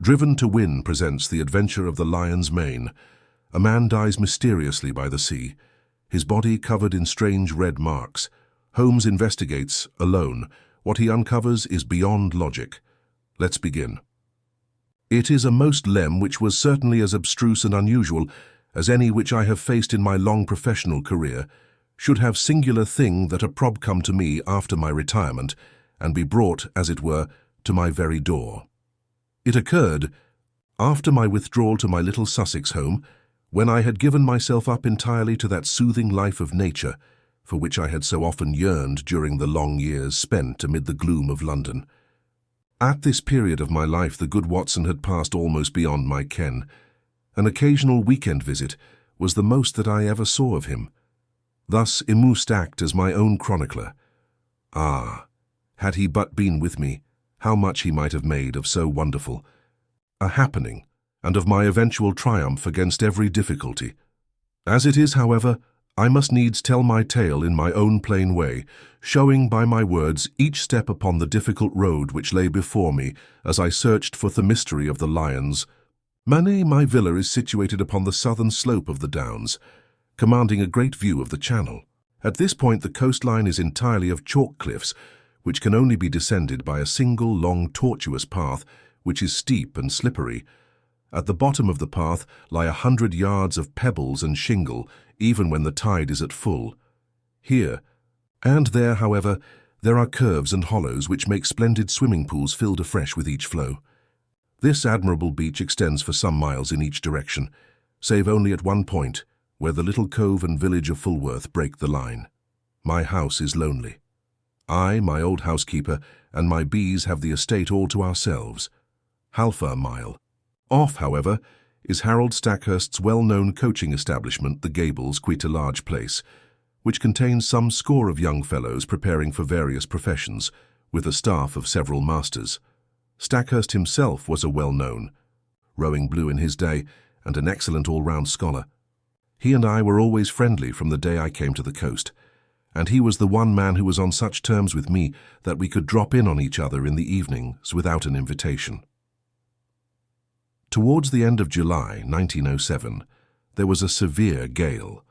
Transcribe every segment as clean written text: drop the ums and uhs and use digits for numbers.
Driven to Win presents The Adventure of the Lion's Mane. A man dies mysteriously by the sea, his body covered in strange red marks. Holmes investigates, alone. What he uncovers is beyond logic. Let's begin. It is a most lem which was certainly as abstruse and unusual as any which I have faced in my long professional career, should have singular thing that a prob come to me after my retirement, and be brought, as it were, to my very door. It occurred after my withdrawal to my little Sussex home, when I had given myself up entirely to that soothing life of nature, for which I had so often yearned during the long years spent amid the gloom of London. At this period of my life the good Watson had passed almost beyond my ken. An occasional weekend visit was the most that I ever saw of him. Thus immused act as my own chronicler. Ah, had he but been with me, how much he might have made of so wonderful a happening, and of my eventual triumph against every difficulty. As it is, however, I must needs tell my tale in my own plain way, showing by my words each step upon the difficult road which lay before me as I searched for the mystery of the Lion's Mane. My villa is situated upon the southern slope of the Downs, commanding a great view of the Channel. At this point the coastline is entirely of chalk cliffs, which can only be descended by a single long tortuous path, which is steep and slippery. At the bottom of the path lie 100 yards of pebbles and shingle, even when the tide is at full. Here and there, however, there are curves and hollows which make splendid swimming pools filled afresh with each flow. This admirable beach extends for some miles in each direction, save only at one point, where the little cove and village of Fulworth break the line. My house is lonely. I, my old housekeeper, and my bees have the estate all to ourselves. Half a mile off, however, is Harold Stackhurst's well-known coaching establishment, the Gables, quite a large place, which contains some score of young fellows preparing for various professions, with a staff of several masters. Stackhurst himself was a well-known rowing blue in his day, and an excellent all-round scholar. He and I were always friendly from the day I came to the coast, and he was the one man who was on such terms with me that we could drop in on each other in the evenings without an invitation. Towards the end of July 1907, there was a severe gale,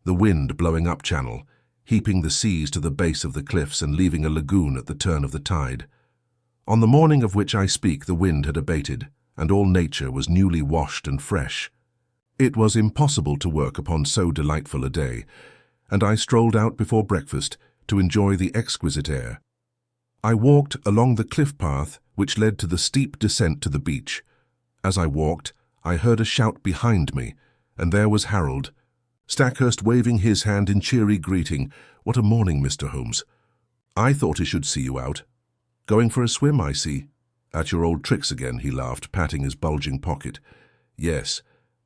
the wind blowing up channel, heaping the seas to the base of the cliffs and leaving a lagoon at the turn of the tide. On the morning of which I speak, the wind had abated, and all nature was newly washed and fresh. It was impossible to work upon so delightful a day, and I strolled out before breakfast to enjoy the exquisite air. I walked along the cliff path which led to the steep descent to the beach. As I walked, I heard a shout behind me, and there was Harold Stackhurst waving his hand in cheery greeting. "What a morning, Mr. Holmes. I thought I should see you out. Going for a swim, I see. At your old tricks again," he laughed, patting his bulging pocket. "Yes,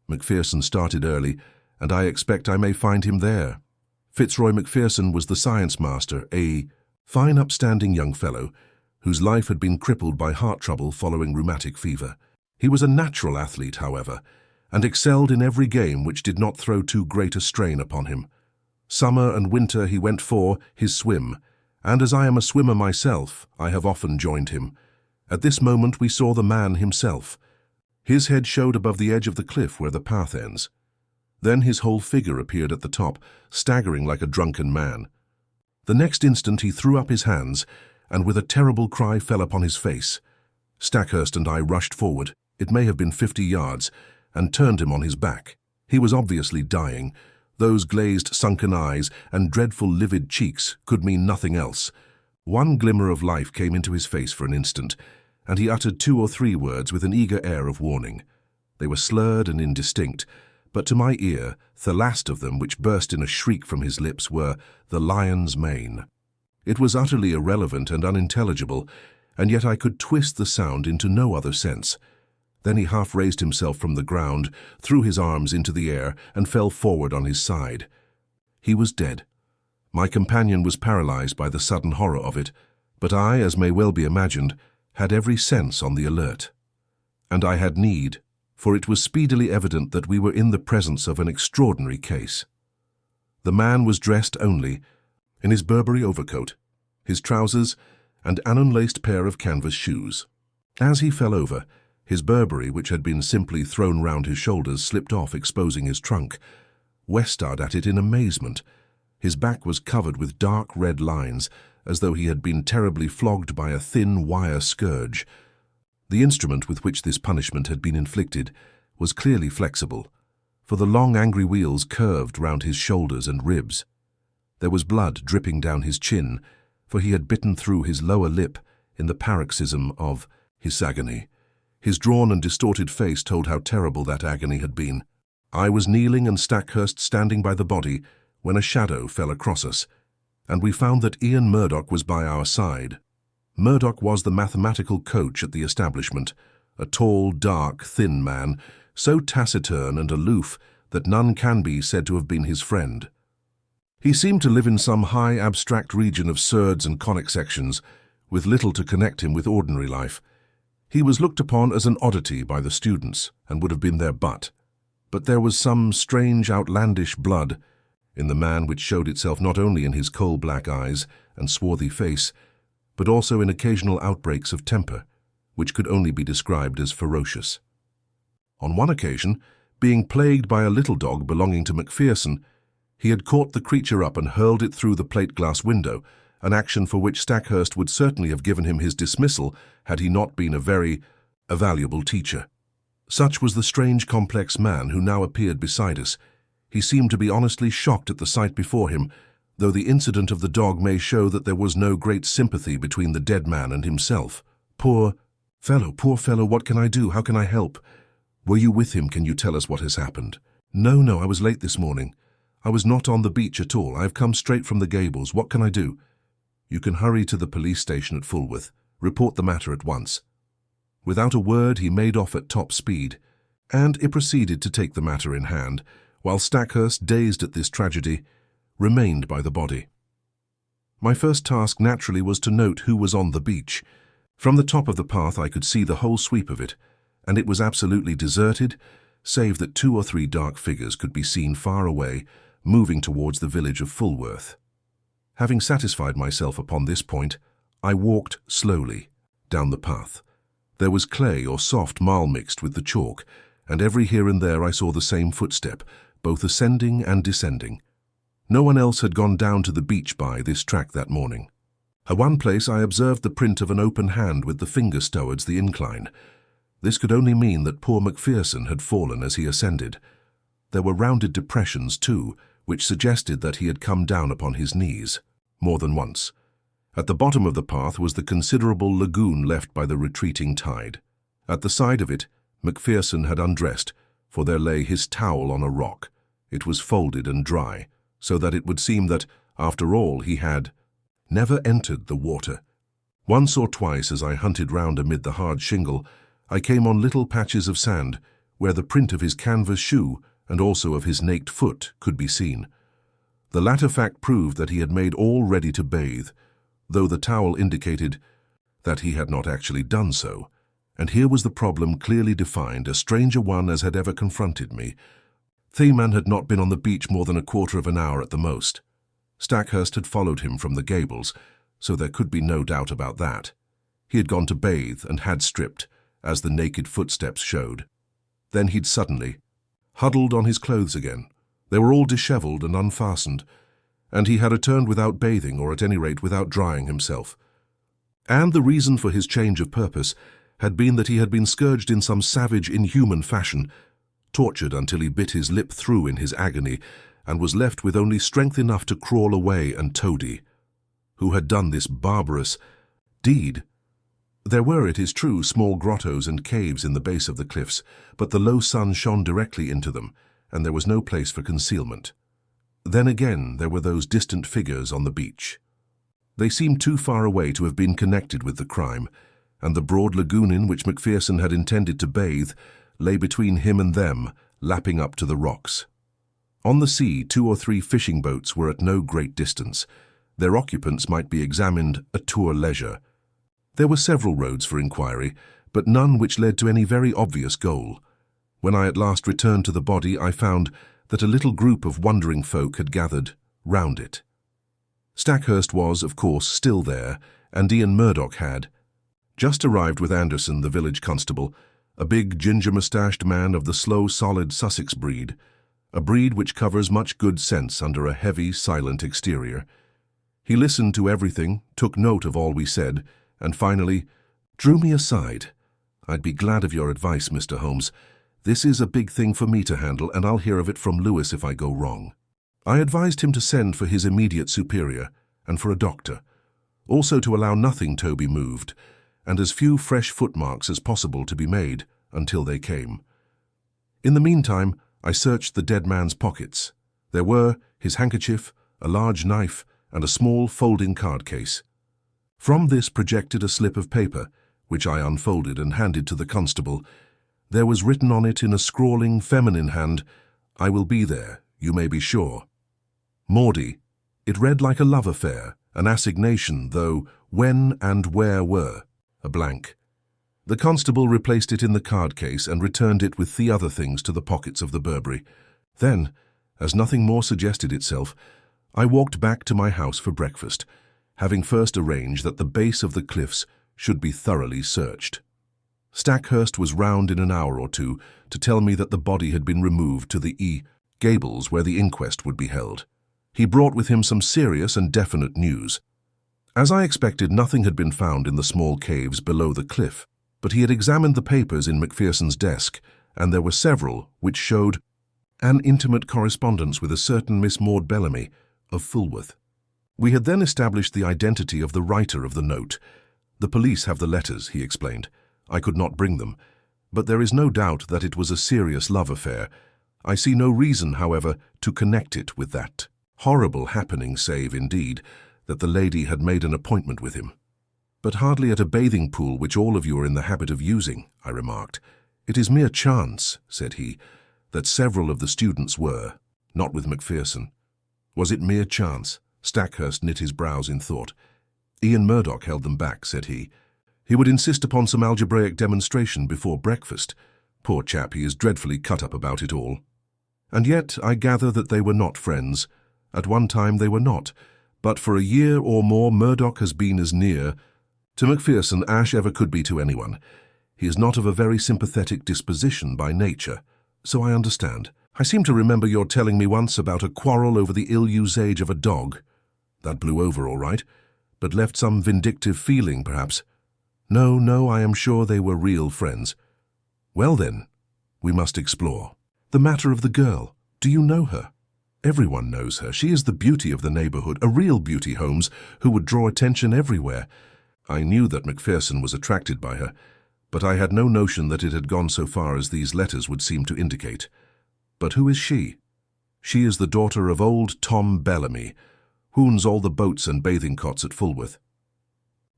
Macpherson started early, and I expect I may find him there." Fitzroy Macpherson was the science master, a fine upstanding young fellow, whose life had been crippled by heart trouble following rheumatic fever. He was a natural athlete, however, and excelled in every game which did not throw too great a strain upon him. Summer and winter he went for his swim, and as I am a swimmer myself, I have often joined him. At this moment we saw the man himself. His head showed above the edge of the cliff where the path ends. Then his whole figure appeared at the top, staggering like a drunken man. The next instant he threw up his hands, and with a terrible cry fell upon his face. Stackhurst and I rushed forward, it may have been 50 yards, and turned him on his back. He was obviously dying. Those glazed, sunken eyes and dreadful livid cheeks could mean nothing else. One glimmer of life came into his face for an instant, and he uttered 2 or 3 words with an eager air of warning. They were slurred and indistinct, but to my ear, the last of them, which burst in a shriek from his lips, were "the Lion's Mane." It was utterly irrelevant and unintelligible, and yet I could twist the sound into no other sense. Then he half raised himself from the ground, threw his arms into the air, and fell forward on his side. He was dead. My companion was paralyzed by the sudden horror of it, but I, as may well be imagined, had every sense on the alert. And I had need, for it was speedily evident that we were in the presence of an extraordinary case. The man was dressed only in his Burberry overcoat, his trousers, and an unlaced pair of canvas shoes. As he fell over, His Burberry, which had been simply thrown round his shoulders, slipped off, exposing his trunk. West stared at it in amazement. His back was covered with dark red lines, as though he had been terribly flogged by a thin wire scourge. The instrument with which this punishment had been inflicted was clearly flexible, for the long angry wheels curved round his shoulders and ribs. There was blood dripping down his chin, for he had bitten through his lower lip in the paroxysm of his agony. His drawn and distorted face told how terrible that agony had been. I was kneeling and Stackhurst standing by the body when a shadow fell across us, and we found that Ian Murdoch was by our side. Murdoch was the mathematical coach at the establishment, a tall, dark, thin man, so taciturn and aloof that none can be said to have been his friend. He seemed to live in some high abstract region of surds and conic sections, with little to connect him with ordinary life. He was looked upon as an oddity by the students, and would have been their butt. But there was some strange, outlandish blood in the man which showed itself not only in his coal-black eyes and swarthy face, but also in occasional outbreaks of temper, which could only be described as ferocious. On one occasion, being plagued by a little dog belonging to Macpherson, he had caught the creature up and hurled it through the plate-glass window, an action for which Stackhurst would certainly have given him his dismissal had he not been a valuable teacher. Such was the strange, complex man who now appeared beside us. He seemed to be honestly shocked at the sight before him, though the incident of the dog may show that there was no great sympathy between the dead man and himself. Poor fellow, what can I do? How can I help? Were you with him? Can you tell us what has happened? No, I was late this morning. I was not on the beach at all. I have come straight from the Gables. What can I do? You can hurry to the police station at Fulworth. Report the matter at once. Without a word, he made off at top speed, and it proceeded to take the matter in hand, while Stackhurst, dazed at this tragedy, remained by the body. My first task naturally was to note who was on the beach. From the top of the path I could see the whole sweep of it, and it was absolutely deserted, save that 2 or 3 dark figures could be seen far away, moving towards the village of Fulworth. Having satisfied myself upon this point, I walked slowly down the path. There was clay or soft marl mixed with the chalk, and every here and there I saw the same footstep, both ascending and descending. No one else had gone down to the beach by this track that morning. At one place I observed the print of an open hand with the fingers towards the incline. This could only mean that poor Macpherson had fallen as he ascended. There were rounded depressions, too, which suggested that he had come down upon his knees, more than once. At the bottom of the path was the considerable lagoon left by the retreating tide. At the side of it, Macpherson had undressed, for there lay his towel on a rock. It was folded and dry, so that it would seem that, after all, he had never entered the water. Once or twice, as I hunted round amid the hard shingle, I came on little patches of sand, where the print of his canvas shoe and also of his naked foot could be seen. The latter fact proved that he had made all ready to bathe, though the towel indicated that he had not actually done so. And here was the problem clearly defined, a stranger one as had ever confronted me. The man had not been on the beach more than a quarter of an hour at the most. Stackhurst had followed him from the Gables, so there could be no doubt about that. He had gone to bathe and had stripped, as the naked footsteps showed. Then he'd suddenly huddled on his clothes again. They were all dishevelled and unfastened, and he had returned without bathing, or at any rate without drying himself. And the reason for his change of purpose had been that he had been scourged in some savage, inhuman fashion, tortured until he bit his lip through in his agony, and was left with only strength enough to crawl away and toady. Who had done this barbarous deed? There were, it is true, small grottos and caves in the base of the cliffs, but the low sun shone directly into them, and there was no place for concealment. Then again there were those distant figures on the beach. They seemed too far away to have been connected with the crime, and the broad lagoon in which Macpherson had intended to bathe lay between him and them, lapping up to the rocks. On the sea, 2 or 3 fishing boats were at no great distance. Their occupants might be examined at tour leisure. There were several roads for inquiry, but none which led to any very obvious goal. When I at last returned to the body, I found that a little group of wondering folk had gathered round it. Stackhurst was, of course, still there, and Ian Murdoch had just arrived with Anderson, the village constable, a big ginger-moustached man of the slow, solid Sussex breed, a breed which covers much good sense under a heavy, silent exterior. He listened to everything, took note of all we said, and finally drew me aside. "I'd be glad of your advice, Mr. Holmes. This is a big thing for me to handle, and I'll hear of it from Lewis if I go wrong." I advised him to send for his immediate superior and for a doctor, also to allow nothing to be moved, and as few fresh footmarks as possible to be made until they came. In the meantime, I searched the dead man's pockets. There were his handkerchief, a large knife, and a small folding card case. From this projected a slip of paper, which I unfolded and handed to the constable. There was written on it in a scrawling feminine hand, "I will be there, you may be sure." Maudie. It read like a love affair, an assignation, though when and where were a blank. The constable replaced it in the card case and returned it with the other things to the pockets of the Burberry. Then, as nothing more suggested itself, I walked back to my house for breakfast, having first arranged that the base of the cliffs should be thoroughly searched. Stackhurst was round in an hour or two to tell me that the body had been removed to the Gables where the inquest would be held. He brought with him some serious and definite news. As I expected, nothing had been found in the small caves below the cliff, but he had examined the papers in Macpherson's desk, and there were several which showed an intimate correspondence with a certain Miss Maud Bellamy of Fulworth. We had then established the identity of the writer of the note. "The police have the letters," he explained. "I could not bring them, but there is no doubt that it was a serious love affair. I see no reason, however, to connect it with that horrible happening, save, indeed, that the lady had made an appointment with him." "But hardly at a bathing pool which all of you are in the habit of using," I remarked. "It is mere chance," said he, "that several of the students were, not with Macpherson." "Was it mere chance?" Stackhurst knit his brows in thought. "Ian Murdoch held them back," said he. "He would insist upon some algebraic demonstration before breakfast. Poor chap, he is dreadfully cut up about it all." "And yet I gather that they were not friends. At one time they were not, but for a year or more Murdoch has been as near to Macpherson as ever could be to anyone. He is not of a very sympathetic disposition by nature, so I understand. I seem to remember your telling me once about a quarrel over the ill-usage of a dog. That blew over all right, but left some vindictive feeling, perhaps." No, I am sure they were real friends." "Well then, we must explore. The matter of the girl. Do you know her?" "Everyone knows her. She is the beauty of the neighborhood, a real beauty, Holmes, who would draw attention everywhere." I knew that Macpherson was attracted by her, but I had no notion that it had gone so far as these letters would seem to indicate. "But who is she?" "She is the daughter of old Tom Bellamy, who owns all the boats and bathing cots at Fulworth.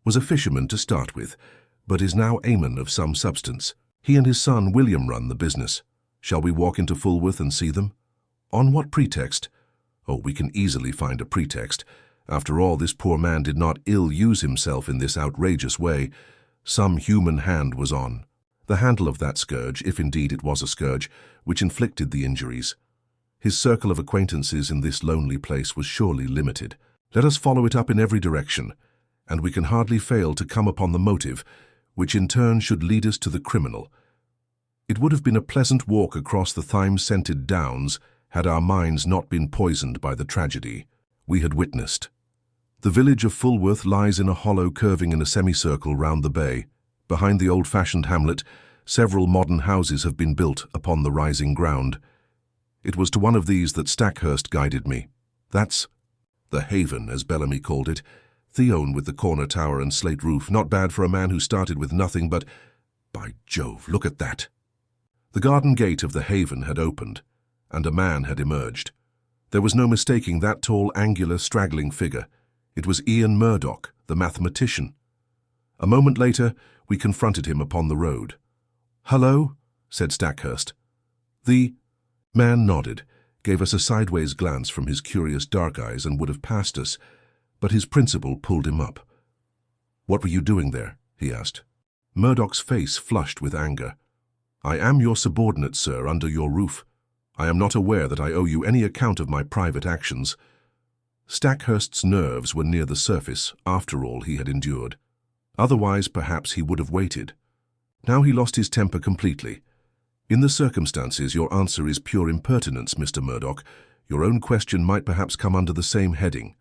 Was a fisherman to start with, but is now Amon of some substance. He and his son William run the business. Shall we walk into Fulworth and see them?" "On what pretext?" "Oh, we can easily find a pretext. After all, this poor man did not ill-use himself in this outrageous way. Some human hand was on the handle of that scourge, if indeed it was a scourge, which inflicted the injuries. His circle of acquaintances in this lonely place was surely limited. Let us follow it up in every direction, and we can hardly fail to come upon the motive, which in turn should lead us to the criminal. It would have been a pleasant walk across the thyme-scented downs had our minds not been poisoned by the tragedy we had witnessed. The village of Fulworth lies in a hollow curving in a semicircle round the bay. Behind the old-fashioned hamlet, several modern houses have been built upon the rising ground. It was to one of these that Stackhurst guided me. That's the haven, as Bellamy called it. Theone with the corner tower and slate roof, not bad for a man who started with nothing, but, by Jove, look at that. The garden gate of the haven had opened, and a man had emerged. There was no mistaking that tall, angular, straggling figure. It was Ian Murdoch, the mathematician. A moment later, we confronted him upon the road. "Hello," said Stackhurst. The man nodded, gave us a sideways glance from his curious dark eyes and would have passed us, but his principal pulled him up. "What were you doing there?" he asked. Murdoch's face flushed with anger. "I am your subordinate, sir, under your roof. I am not aware that I owe you any account of my private actions." Stackhurst's nerves were near the surface after all he had endured. Otherwise, perhaps he would have waited. Now he lost his temper completely. In the circumstances, your answer is pure impertinence, Mr. Murdoch. Your own question might perhaps come under the same heading.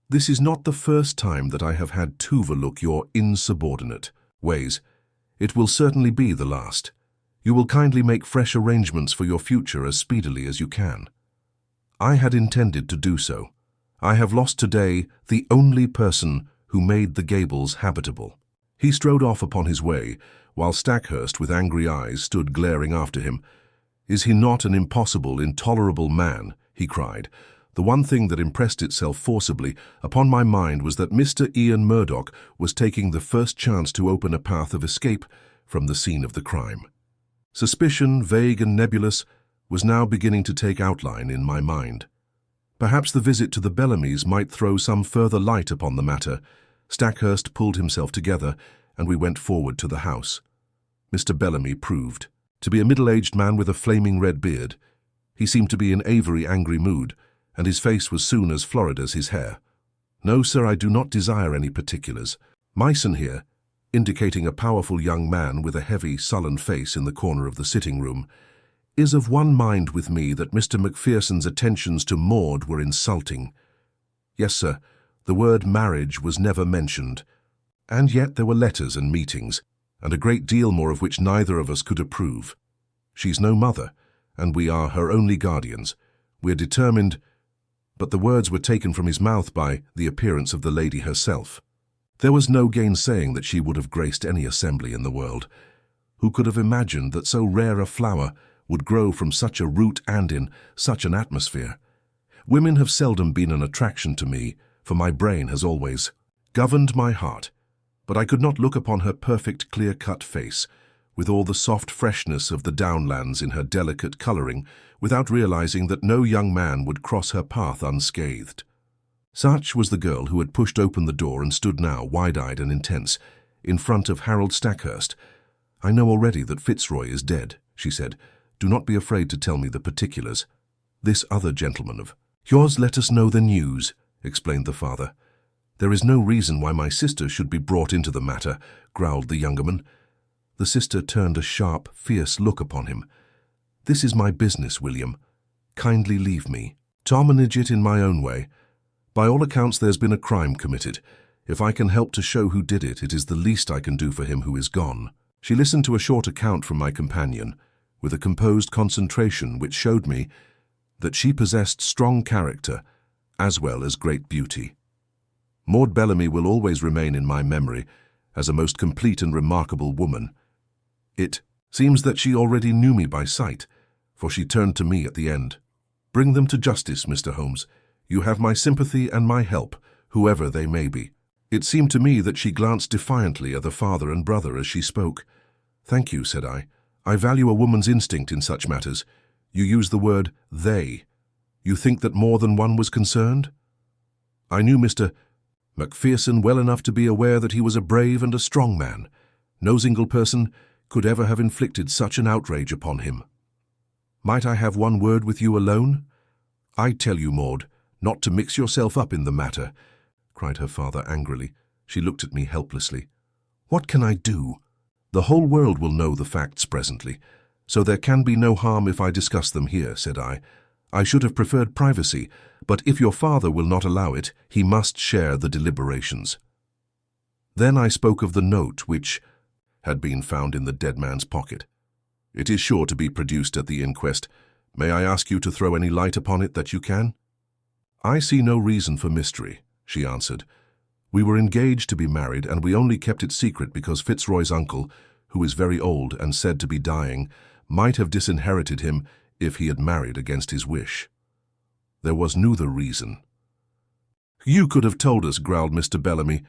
This is not the first time that I have had to overlook your insubordinate ways. It will certainly be the last. You will kindly make fresh arrangements for your future as speedily as you can. I had intended to do so. I have lost today the only person who made the Gables habitable. He strode off upon his way, while Stackhurst, with angry eyes, stood glaring after him. "Is he not an impossible, intolerable man?" he cried. The one thing that impressed itself forcibly upon my mind was that Mr. Ian Murdoch was taking the first chance to open a path of escape from the scene of the crime. Suspicion, vague and nebulous, was now beginning to take outline in my mind. Perhaps the visit to the Bellamys might throw some further light upon the matter. Stackhurst pulled himself together, and we went forward to the house. Mr. Bellamy proved to be a middle-aged man with a flaming red beard. He seemed to be in a very angry mood, and his face was soon as florid as his hair. "No, sir, I do not desire any particulars. Myson here," indicating a powerful young man with a heavy, sullen face in the corner of the sitting-room, "is of one mind with me that Mr. Macpherson's attentions to Maud were insulting. Yes, sir, the word marriage was never mentioned. And yet there were letters and meetings, and a great deal more of which neither of us could approve. She's no mother, and we are her only guardians. We're determined—" But the words were taken from his mouth by the appearance of the lady herself. There was no gainsaying that she would have graced any assembly in the world. Who could have imagined that so rare a flower would grow from such a root and in such an atmosphere? Women have seldom been an attraction to me, for my brain has always governed my heart. But I could not look upon her perfect, clear-cut face, with all the soft freshness of the downlands in her delicate colouring, without realizing that no young man would cross her path unscathed. Such was the girl who had pushed open the door and stood now, wide-eyed and intense, in front of Harold Stackhurst. "I know already that Fitzroy is dead," she said. "Do not be afraid to tell me the particulars. This other gentleman of yours let us know the news," explained the father. "There is no reason why my sister should be brought into the matter," growled the younger man. The sister turned a sharp, fierce look upon him. "This is my business, William. Kindly leave me to manage it in my own way. By all accounts there's been a crime committed. If I can help to show who did it, it is the least I can do for him who is gone." She listened to a short account from my companion, with a composed concentration which showed me that she possessed strong character as well as great beauty. Maud Bellamy will always remain in my memory as a most complete and remarkable woman. It seems that she already knew me by sight, for she turned to me at the end. "Bring them to justice, Mr. Holmes. You have my sympathy and my help, whoever they may be." It seemed to me that she glanced defiantly at the father and brother as she spoke. "Thank you," said I. "I value a woman's instinct in such matters. You use the word they. You think that more than one was concerned?" I knew Mr. Macpherson well enough to be aware that he was a brave and a strong man. No single person could ever have inflicted such an outrage upon him. "Might I have one word with you alone?" "I tell you, Maud, not to mix yourself up in the matter," cried her father angrily. She looked at me helplessly. "What can I do? The whole world will know the facts presently, so there can be no harm if I discuss them here," said I. "I should have preferred privacy, but if your father will not allow it, he must share the deliberations." Then I spoke of the note which had been found in the dead man's pocket. "It is sure to be produced at the inquest. May I ask you to throw any light upon it that you can?" "I see no reason for mystery," she answered. "We were engaged to be married, and we only kept it secret because Fitzroy's uncle, who is very old and said to be dying, might have disinherited him if he had married against his wish. There was no other reason." "You could have told us," growled Mr. Bellamy.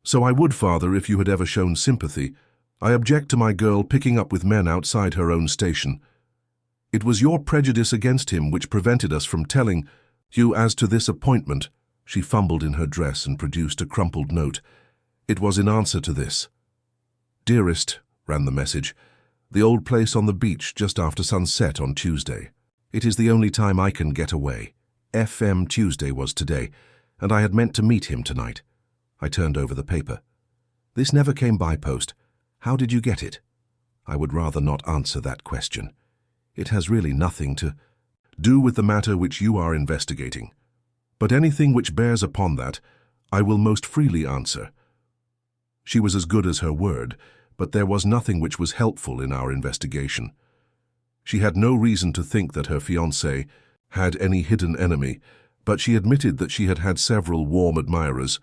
"So I would, father, if you had ever shown sympathy. I object to my girl picking up with men outside her own station. It was your prejudice against him which prevented us from telling you as to this appointment." She fumbled in her dress and produced a crumpled note. It was in answer to this. "Dearest," ran the message, "the old place on the beach just after sunset on Tuesday. It is the only time I can get away. FM Tuesday was today, and I had meant to meet him tonight." I turned over the paper. "This never came by post. How did you get it?" I would rather not answer that question. It has really nothing to do with the matter which you are investigating. But anything which bears upon that, I will most freely answer. She was as good as her word, but there was nothing which was helpful in our investigation. She had no reason to think that her fiancé had any hidden enemy, but she admitted that she had had several warm admirers.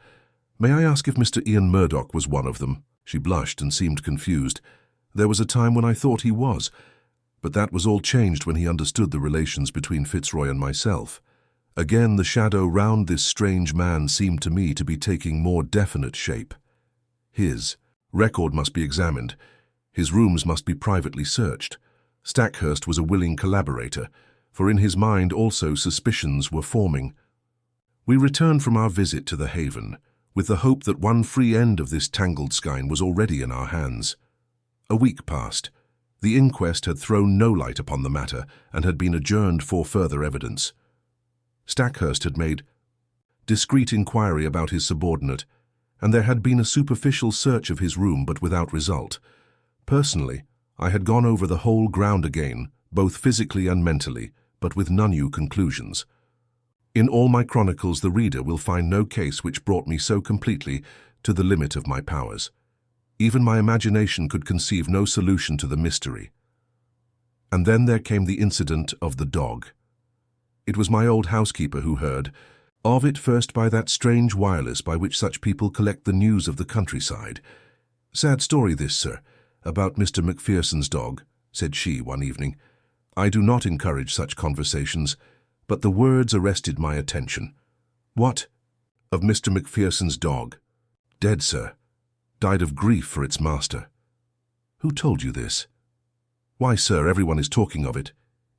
May I ask if Mr. Ian Murdoch was one of them? She blushed and seemed confused. There was a time when I thought he was, but that was all changed when he understood the relations between Fitzroy and myself. Again, the shadow round this strange man seemed to me to be taking more definite shape. His record must be examined. His rooms must be privately searched. Stackhurst was a willing collaborator, for in his mind also suspicions were forming. We returned from our visit to the Haven, with the hope that one free end of this tangled skein was already in our hands. A week passed. The inquest had thrown no light upon the matter and had been adjourned for further evidence. Stackhurst had made discreet inquiry about his subordinate, and there had been a superficial search of his room but without result. Personally, I had gone over the whole ground again, both physically and mentally, but with none new conclusions. In all my chronicles the reader will find no case which brought me so completely to the limit of my powers. Even my imagination could conceive no solution to the mystery. And then there came the incident of the dog. It was my old housekeeper who heard of it first by that strange wireless by which such people collect the news of the countryside. "Sad story this, sir, about Mr. Macpherson's dog," said she one evening. "I do not encourage such conversations, but the words arrested my attention." "What?" "Of Mr. Macpherson's dog. Dead, sir. Died of grief for its master." "Who told you this?" "Why, sir, everyone is talking of it.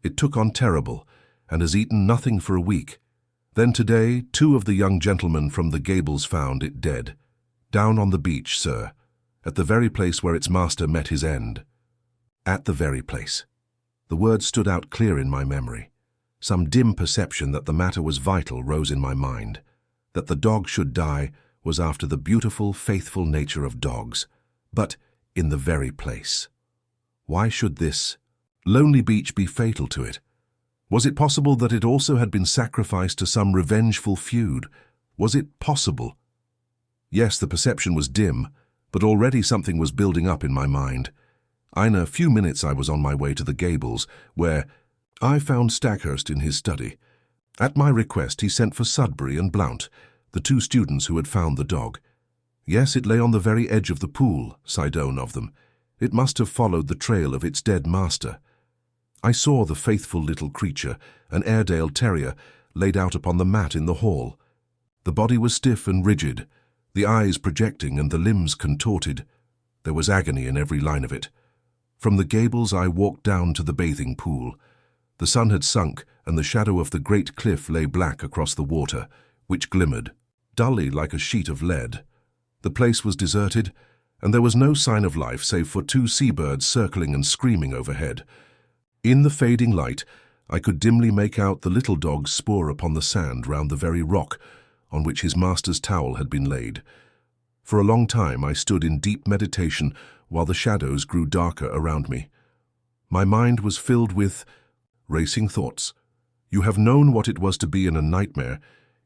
It took on terrible, and has eaten nothing for a week. Then today, 2 of the young gentlemen from the Gables found it dead. Down on the beach, sir, at the very place where its master met his end." At the very place. The word stood out clear in my memory. Some dim perception that the matter was vital rose in my mind. That the dog should die was after the beautiful, faithful nature of dogs, but in the very place. Why should this lonely beach be fatal to it? Was it possible that it also had been sacrificed to some revengeful feud? Was it possible? Yes, the perception was dim, but already something was building up in my mind. In a few minutes I was on my way to the Gables, where I found Stackhurst in his study. At my request he sent for Sudbury and Blount, the 2 students who had found the dog. Yes, it lay on the very edge of the pool, Sidone of them. It must have followed the trail of its dead master. I saw the faithful little creature, an Airedale terrier, laid out upon the mat in the hall. The body was stiff and rigid, the eyes projecting and the limbs contorted. There was agony in every line of it. From the Gables I walked down to the bathing pool. The sun had sunk, and the shadow of the great cliff lay black across the water, which glimmered, dully like a sheet of lead. The place was deserted, and there was no sign of life save for 2 seabirds circling and screaming overhead. In the fading light, I could dimly make out the little dog's spoor upon the sand round the very rock on which his master's towel had been laid. For a long time I stood in deep meditation while the shadows grew darker around me. My mind was filled with racing thoughts. You have known what it was to be in a nightmare,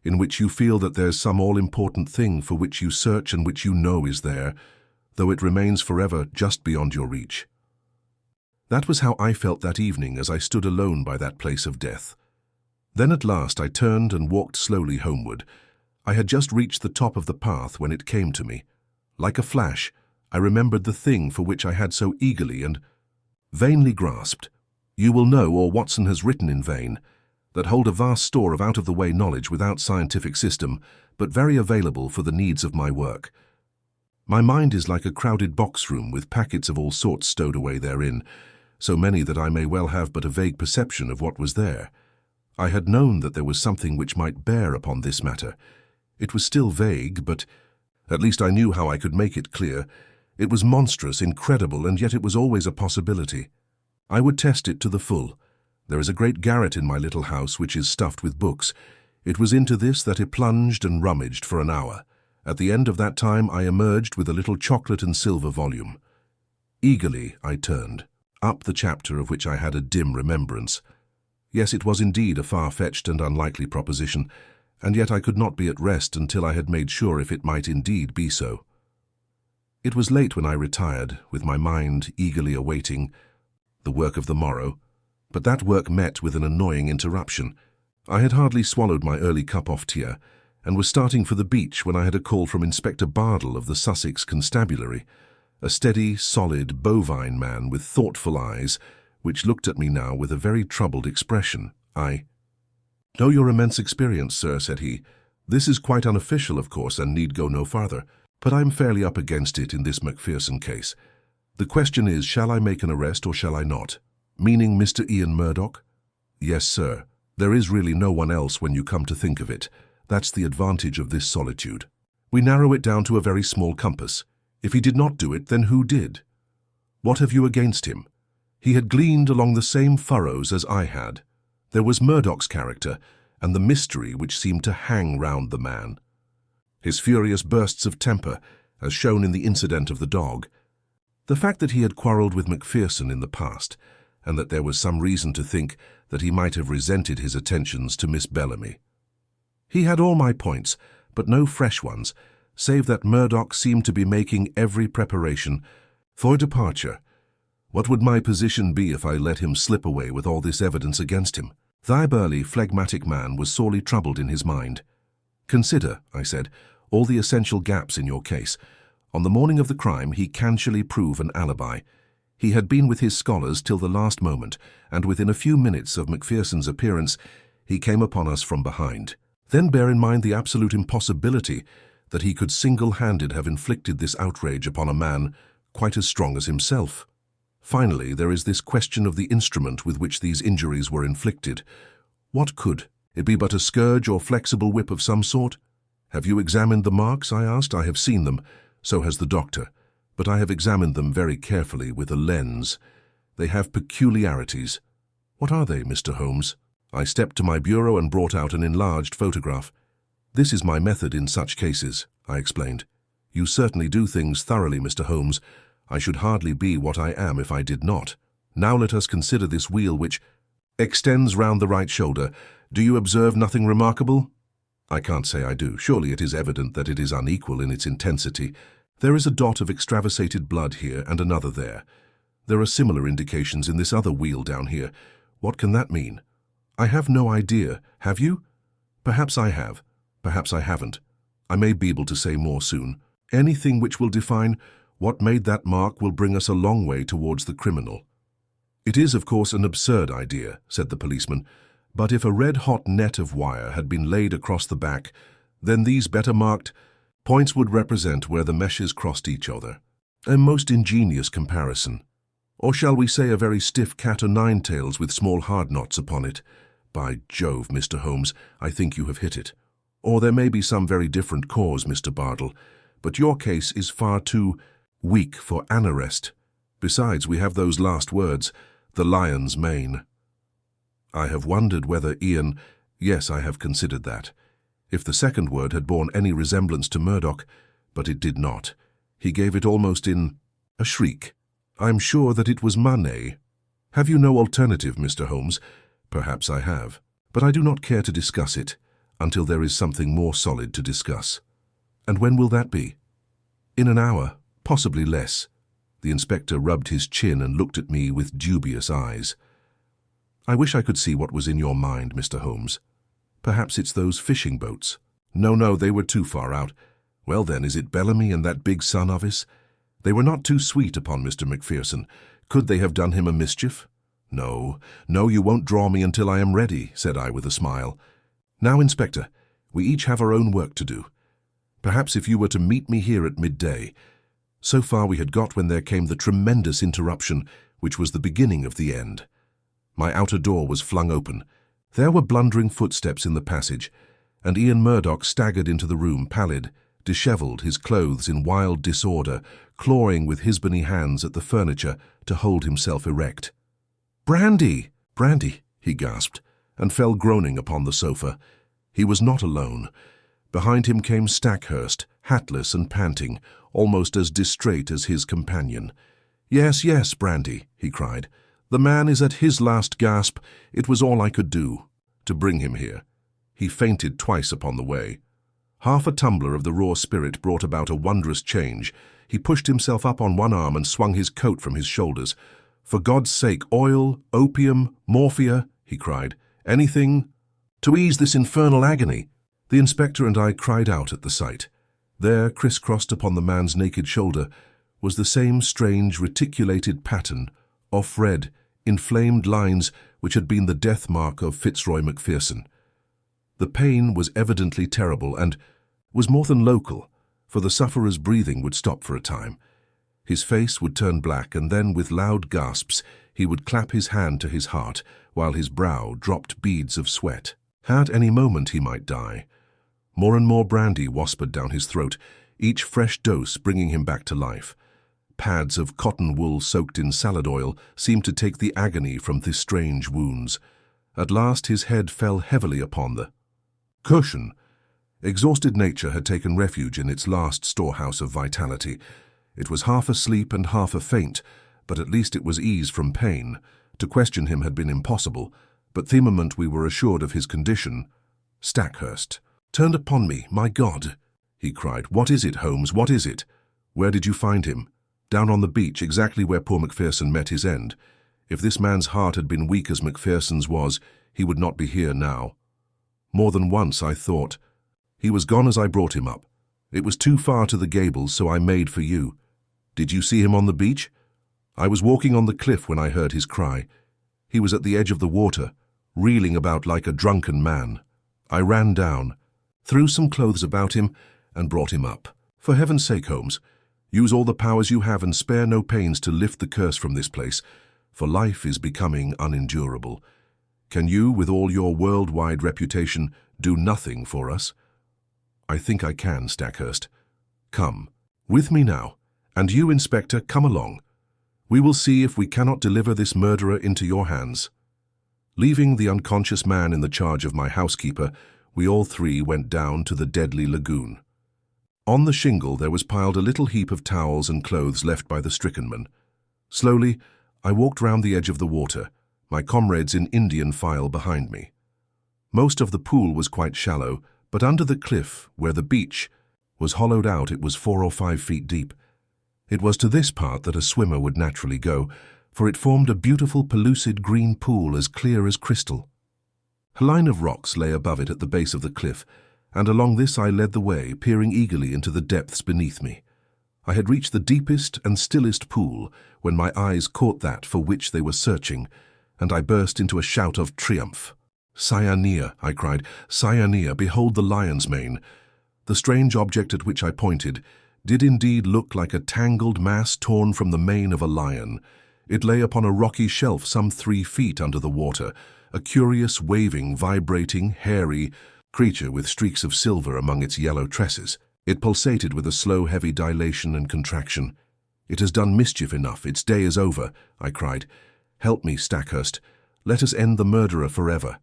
in which you feel that there's some all-important thing for which you search and which you know is there, though it remains forever just beyond your reach. That was how I felt that evening as I stood alone by that place of death. Then at last I turned and walked slowly homeward. I had just reached the top of the path when it came to me. Like a flash, I remembered the thing for which I had so eagerly and vainly grasped. You will know, or Watson has written in vain, that hold a vast store of out-of-the-way knowledge without scientific system, but very available for the needs of my work. My mind is like a crowded box-room with packets of all sorts stowed away therein, so many that I may well have but a vague perception of what was there. I had known that there was something which might bear upon this matter. It was still vague, but at least I knew how I could make it clear. It was monstrous, incredible, and yet it was always a possibility. I would test it to the full. There is a great garret in my little house which is stuffed with books. It was into this that I plunged and rummaged for an hour. At the end of that time I emerged with a little chocolate and silver volume. Eagerly, I turned, up the chapter of which I had a dim remembrance. Yes, it was indeed a far-fetched and unlikely proposition, and yet I could not be at rest until I had made sure if it might indeed be so. It was late when I retired, with my mind eagerly awaiting the work of the morrow, but that work met with an annoying interruption. I had hardly swallowed my early cup of tea, and was starting for the beach when I had a call from Inspector Bardell of the Sussex Constabulary, a steady, solid, bovine man with thoughtful eyes, which looked at me now with a very troubled expression. "I know your immense experience, sir," said he. "This is quite unofficial, of course, and need go no farther, but I'm fairly up against it in this Macpherson case. The question is, shall I make an arrest or shall I not?" "Meaning Mr. Ian Murdoch?" "Yes, sir. There is really no one else when you come to think of it. That's the advantage of this solitude. We narrow it down to a very small compass. If he did not do it, then who did? What have you against him? He had gleaned along the same furrows as I had. There was Murdoch's character, and the mystery which seemed to hang round the man. His furious bursts of temper, as shown in the incident of the dog. The fact that he had quarrelled with Macpherson in the past, and that there was some reason to think that he might have resented his attentions to Miss Bellamy. He had all my points, but no fresh ones, save that Murdoch seemed to be making every preparation for departure. What would my position be if I let him slip away with all this evidence against him? The burly, phlegmatic man was sorely troubled in his mind. "Consider," I said, "all the essential gaps in your case. On the morning of the crime, he can surely prove an alibi. He had been with his scholars till the last moment, and within a few minutes of Macpherson's appearance, he came upon us from behind. Then bear in mind the absolute impossibility that he could single-handed have inflicted this outrage upon a man quite as strong as himself. Finally, there is this question of the instrument with which these injuries were inflicted. What could it be but a scourge or flexible whip of some sort? Have you examined the marks?" I asked. "I have seen them, so has the doctor, but I have examined them very carefully with a lens. They have peculiarities." "What are they, Mr. Holmes?" I stepped to my bureau and brought out an enlarged photograph. "This is my method in such cases," I explained. "You certainly do things thoroughly, Mr. Holmes. I should hardly be what I am if I did not. Now let us consider this wheal which extends round the right shoulder. Do you observe nothing remarkable?" "I can't say I do. Surely it is evident that it is unequal in its intensity. There is a dot of extravasated blood here and another there. There are similar indications in this other wheal down here. What can that mean?" "I have no idea. Have you?" "Perhaps I have. Perhaps I haven't. I may be able to say more soon. Anything which will define what made that mark will bring us a long way towards the criminal." "It is, of course, an absurd idea," said the policeman, "but if a red-hot net of wire had been laid across the back, then these better marked points would represent where the meshes crossed each other. A most ingenious comparison. Or shall we say a very stiff cat-o'-nine-tails with small hard knots upon it? By Jove, Mr. Holmes, I think you have hit it. Or there may be some very different cause, Mr. Bardell, but your case is far too weak for an arrest. Besides, we have those last words, the lion's mane." I have wondered whether Ian— Yes, I have considered that. If the second word had borne any resemblance to Murdoch, but it did not. He gave it almost in a shriek. "I'm sure that it was Manet. Have you no alternative, Mr. Holmes?" "Perhaps I have, but I do not care to discuss it until there is something more solid to discuss." "And when will that be?" "In an hour, possibly less." The inspector rubbed his chin and looked at me with dubious eyes. "I wish I could see what was in your mind, Mr. Holmes. Perhaps it's those fishing boats." No, they were too far out." "Well then, is it Bellamy and that big son of his? They were not too sweet upon Mr. Macpherson. Could they have done him a mischief?" No, you won't draw me until I am ready," said I with a smile. "Now, Inspector, we each have our own work to do. Perhaps if you were to meet me here at midday—" So far we had got when there came the tremendous interruption, which was the beginning of the end. My outer door was flung open. There were blundering footsteps in the passage, and Ian Murdoch staggered into the room, pallid, dishevelled, his clothes in wild disorder, clawing with his bony hands at the furniture to hold himself erect. "Brandy! Brandy!" he gasped, and fell groaning upon the sofa. He was not alone. Behind him came Stackhurst, hatless and panting, almost as distrait as his companion. "Yes, yes, Brandy," he cried. "The man is at his last gasp. It was all I could do to bring him here." He fainted twice upon the way. Half a tumbler of the raw spirit brought about a wondrous change. He pushed himself up on one arm and swung his coat from his shoulders. "For God's sake, oil, opium, morphia," he cried. "Anything to ease this infernal agony." The inspector and I cried out at the sight. There, crisscrossed upon the man's naked shoulder, was the same strange reticulated pattern, off-red, inflamed lines which had been the death mark of Fitzroy Macpherson. The pain was evidently terrible and was more than local, for the sufferer's breathing would stop for a time. His face would turn black, and then, with loud gasps, he would clap his hand to his heart, while his brow dropped beads of sweat. At any moment he might die. More and more brandy whispered down his throat, each fresh dose bringing him back to life. Pads of cotton wool soaked in salad oil seemed to take the agony from his strange wounds. At last his head fell heavily upon the cushion. Exhausted nature had taken refuge in its last storehouse of vitality. It was half asleep and half afaint, but at least it was ease from pain. To question him had been impossible, but the moment we were assured of his condition, Stackhurst turned upon me. "My God," he cried. "What is it, Holmes? What is it? Where did you find him?" "Down on the beach, exactly where poor Macpherson met his end. If this man's heart had been weak as Macpherson's was, he would not be here now. More than once I thought, he was gone as I brought him up. It was too far to the gables, so I made for you. Did you see him on the beach?" "I was walking on the cliff when I heard his cry. He was at the edge of the water, reeling about like a drunken man. I ran down, threw some clothes about him, and brought him up. For heaven's sake, Holmes, use all the powers you have and spare no pains to lift the curse from this place, for life is becoming unendurable. Can you, with all your worldwide reputation, do nothing for us?" "I think I can, Stackhurst. Come, with me now, and you, Inspector, come along. We will see if we cannot deliver this murderer into your hands." Leaving the unconscious man in the charge of my housekeeper, we all three went down to the deadly lagoon. On the shingle there was piled a little heap of towels and clothes left by the stricken man. Slowly, I walked round the edge of the water, my comrades in Indian file behind me. Most of the pool was quite shallow, but under the cliff, where the beach was hollowed out, it was 4 or 5 feet deep. It was to this part that a swimmer would naturally go, for it formed a beautiful pellucid green pool as clear as crystal. A line of rocks lay above it at the base of the cliff, and along this I led the way, peering eagerly into the depths beneath me. I had reached the deepest and stillest pool when my eyes caught that for which they were searching, and I burst into a shout of triumph. "Cyanea," I cried, "Cyanea, behold the lion's mane." The strange object at which I pointed did indeed look like a tangled mass torn from the mane of a lion. It lay upon a rocky shelf some 3 feet under the water, a curious, waving, vibrating, hairy creature with streaks of silver among its yellow tresses. It pulsated with a slow, heavy dilation and contraction. "It has done mischief enough. Its day is over," I cried. "Help me, Stackhurst. Let us end the murderer forever."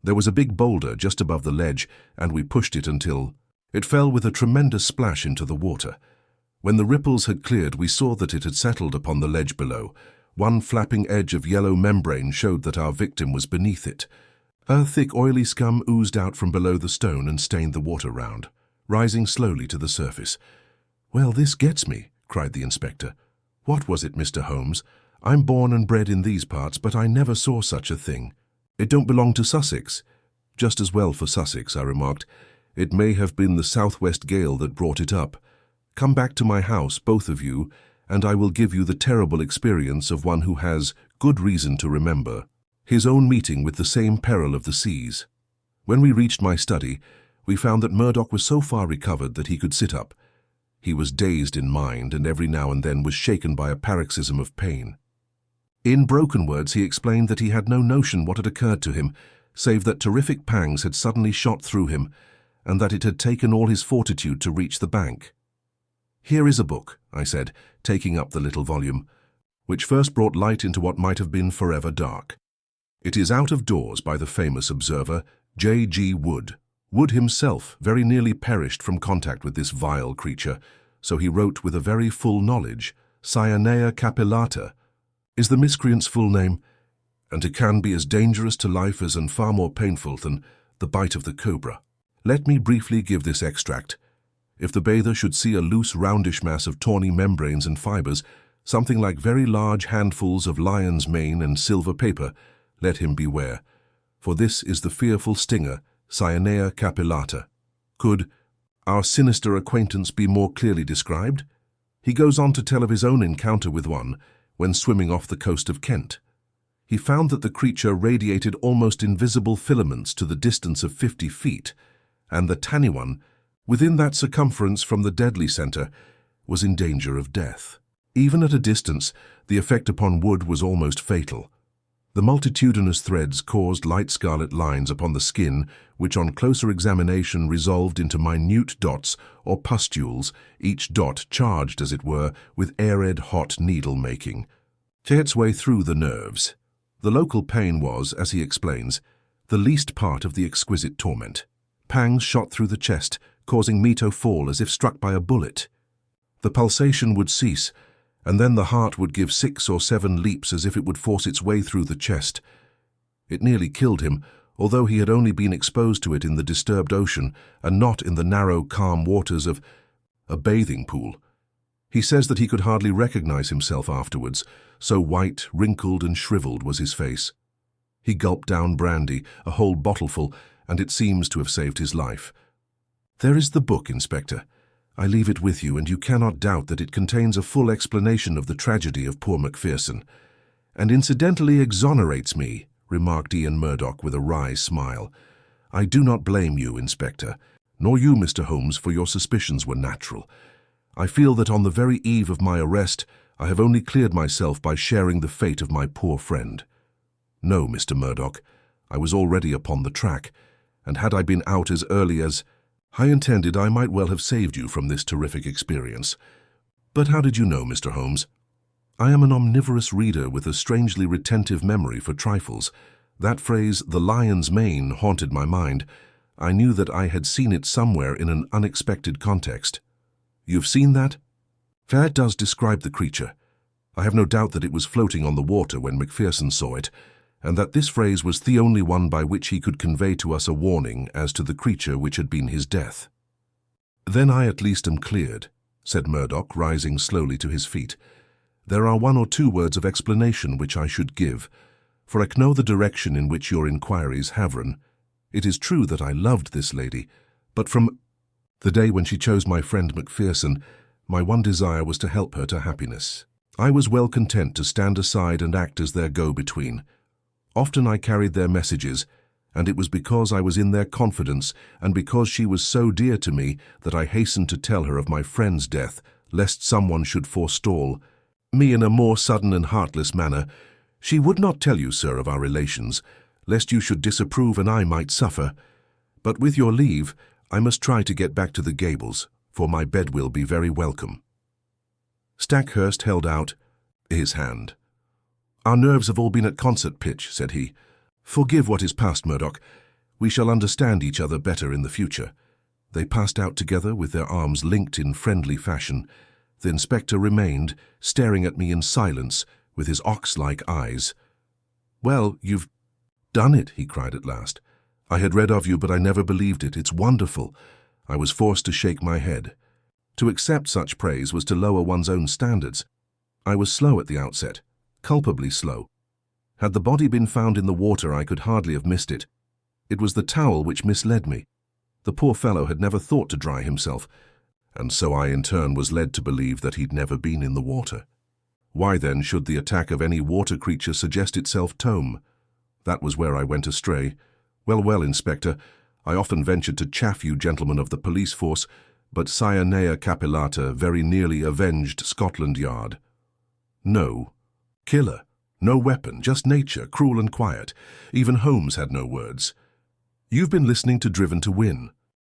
There was a big boulder just above the ledge, and we pushed it until it fell with a tremendous splash into the water. When the ripples had cleared, we saw that it had settled upon the ledge below. One flapping edge of yellow membrane showed that our victim was beneath it. A thick, oily scum oozed out from below the stone and stained the water round, rising slowly to the surface. "Well, this gets me," cried the inspector. "What was it, Mr. Holmes? I'm born and bred in these parts, but I never saw such a thing. It don't belong to Sussex." "Just as well for Sussex," I remarked. "It may have been the southwest gale that brought it up. Come back to my house, both of you, and I will give you the terrible experience of one who has good reason to remember his own meeting with the same peril of the seas." When we reached my study, we found that Murdoch was so far recovered that he could sit up. He was dazed in mind, and every now and then was shaken by a paroxysm of pain. In broken words, he explained that he had no notion what had occurred to him, save that terrific pangs had suddenly shot through him, and that it had taken all his fortitude to reach the bank. "Here is a book," I said, taking up the little volume, which first brought light into what might have been forever dark. "It is Out of Doors by the famous observer, J.G. Wood. Wood himself very nearly perished from contact with this vile creature, so he wrote with a very full knowledge Syanea capillata, is the miscreant's full name, and it can be as dangerous to life as and far more painful than the bite of the cobra. Let me briefly give this extract. If the bather should see a loose, roundish mass of tawny membranes and fibers, something like very large handfuls of lion's mane and silver paper, let him beware, for this is the fearful stinger, Syanea capillata. Could our sinister acquaintance be more clearly described? He goes on to tell of his own encounter with one when swimming off the coast of Kent. He found that the creature radiated almost invisible filaments to the distance of 50 feet, and the tiny one, within that circumference from the deadly center, was in danger of death. Even at a distance, the effect upon wood was almost fatal. The multitudinous threads caused light scarlet lines upon the skin, which on closer examination resolved into minute dots or pustules, each dot charged, as it were, with arid hot needle-making, to its way through the nerves. The local pain was, as he explains, the least part of the exquisite torment. Pangs shot through the chest, causing me to fall as if struck by a bullet. The pulsation would cease, and then the heart would give 6 or 7 leaps as if it would force its way through the chest. It nearly killed him, although he had only been exposed to it in the disturbed ocean and not in the narrow, calm waters of a bathing pool. He says that he could hardly recognize himself afterwards, so white, wrinkled, and shriveled was his face. He gulped down brandy, a whole bottleful, and it seems to have saved his life. There is the book, Inspector. I leave it with you, and you cannot doubt that it contains a full explanation of the tragedy of poor Macpherson, and incidentally exonerates me, remarked Ian Murdoch with a wry smile. I do not blame you, Inspector, nor you, Mr. Holmes, for your suspicions were natural. I feel that on the very eve of my arrest, I have only cleared myself by sharing the fate of my poor friend. No, Mr. Murdoch, I was already upon the track, and had I been out as early as I intended, I might well have saved you from this terrific experience. But how did you know, Mr. Holmes? I am an omnivorous reader with a strangely retentive memory for trifles. That phrase, the lion's mane, haunted my mind. I knew that I had seen it somewhere in an unexpected context. You've seen that? That does describe the creature. I have no doubt that it was floating on the water when Macpherson saw it, and that this phrase was the only one by which he could convey to us a warning as to the creature which had been his death. Then I at least am cleared, said Murdoch, rising slowly to his feet. There are 1 or 2 words of explanation which I should give, for I know the direction in which your inquiries have run. It is true that I loved this lady, but from the day when she chose my friend Macpherson, my one desire was to help her to happiness. I was well content to stand aside and act as their go-between. Often I carried their messages, and it was because I was in their confidence and because she was so dear to me that I hastened to tell her of my friend's death, lest someone should forestall me in a more sudden and heartless manner. She would not tell you, sir, of our relations, lest you should disapprove and I might suffer. But with your leave, I must try to get back to the Gables, for my bed will be very welcome. Stackhurst held out his hand. Our nerves have all been at concert pitch, said he. Forgive what is past, Murdoch. We shall understand each other better in the future. They passed out together with their arms linked in friendly fashion. The inspector remained, staring at me in silence with his ox-like eyes. Well, you've done it, he cried at last. I had read of you, but I never believed it. It's wonderful. I was forced to shake my head. To accept such praise was to lower one's own standards. I was slow at the outset. Culpably slow. Had the body been found in the water, I could hardly have missed it. It was the towel which misled me. The poor fellow had never thought to dry himself, and so I in turn was led to believe that he'd never been in the water. Why then should the attack of any water creature suggest itself tome? That was where I went astray. Well, Inspector, I often ventured to chaff you gentlemen of the police force, but Syanea capillata very nearly avenged Scotland Yard. No. Killer. No weapon, just nature, cruel and quiet. Even Holmes had no words. You've been listening to Driven to Win.